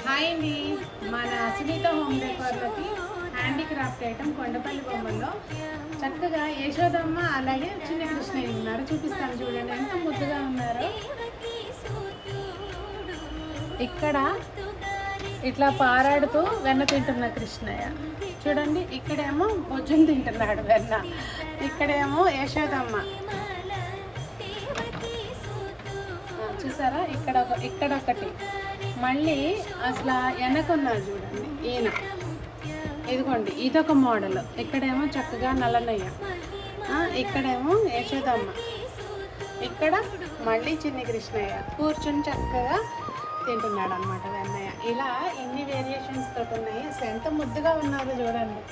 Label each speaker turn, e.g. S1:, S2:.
S1: Hi అండి, మన Sunitha home డెకార్లకి హ్యాండీక్రాఫ్ట్ ఐటమ్ కొండపల్లి బొమ్మల్లో చక్కగా యశోదమ్మ అలాగే చిన్న కృష్ణయ్య ఉన్నారు. చూపిస్తాను చూడండి ఎంత ముద్దుగా ఉన్నారో. ఇక్కడ ఇట్లా పారాడుతూ వెన్న తింటున్న కృష్ణయ్య చూడండి. ఇక్కడేమో భుజం తింటున్నాడు వెన్న, ఇక్కడేమో యశోదమ్మ చూసారా. ఇక్కడొకటి మళ్ళీ అసలు వెనకున్నారు చూడండి ఈయన. ఇదిగోండి ఇదొక మోడల్. ఇక్కడేమో చక్కగా నల్లనయ్య, ఇక్కడేమో యశోదమ్మ, ఇక్కడ మళ్ళీ చిన్ని కృష్ణయ్య కూర్చుని చక్కగా తింటున్నాడు అనమాట వెన్నయ్య. ఇలా ఇన్ని వేరియేషన్స్ తోటి ఉన్నాయి. అసలు ఎంత ముద్దుగా ఉన్నారో చూడండి.